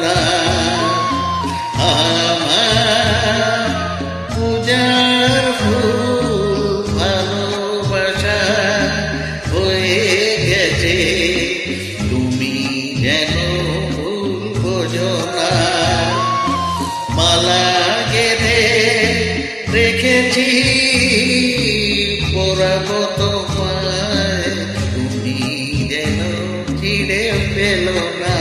না। আমার পূজার ফুল ভালোবাসা হয়ে গেছে, তুমি যেন ভুল বোঝো না। মালা গেঁথে রেখেছি পরাবো তোমায়, তুমি যেন ছিঁড়ে ফেলো না।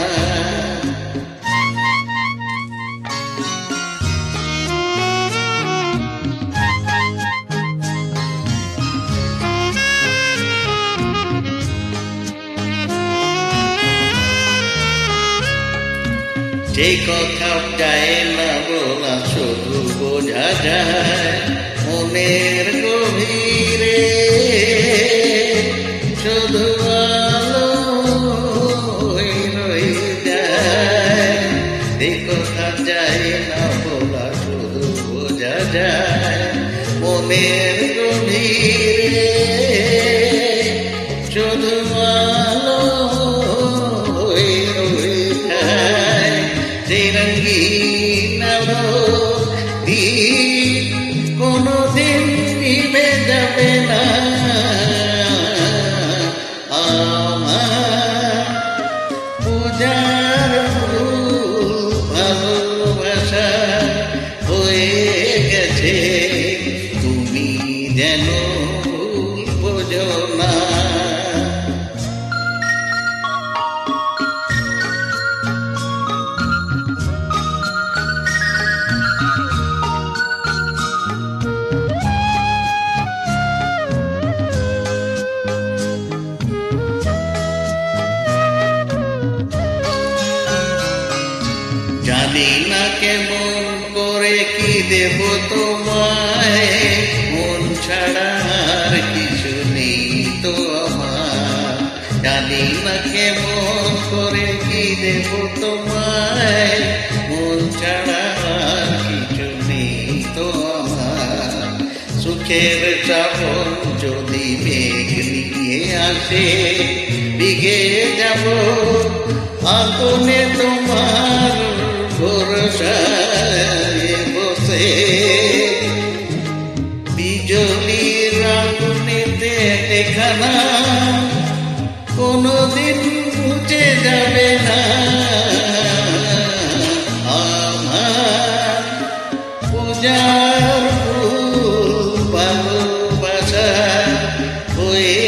যে কথা যায় না বলা শুধু বোঝা যায় মনের গভীরে, শুধু আলো রয়ে যায়। যে কথা যায় না বলা শুধু বোঝা যায় মনের গভীরে, শুধু আলো রঙিন কোনদিন নিভে যাবে না। আমার পূজার ফুল ভালোবাসা হয়ে গেছে, তুমি যেন ভুল বোঝো না। জানি না কেমন করে কি দেব তোমায়, মন ছাড়া আর কিছু নেই তো আমার। জানি না কেমন করে কি দেব তোমায়, মন ছাড়া আর কিছু নেই তো আমার। সুখের চাপন যদি মেঘ নিয়ে আসে, ভিগে যাব আগুনে তোমার ভরসায় বসে। বিজলির আগুনেতে দেখানা কোনদিন মুছে যাবে না। আমার পূজার ফুল ভালোবাসা হয়ে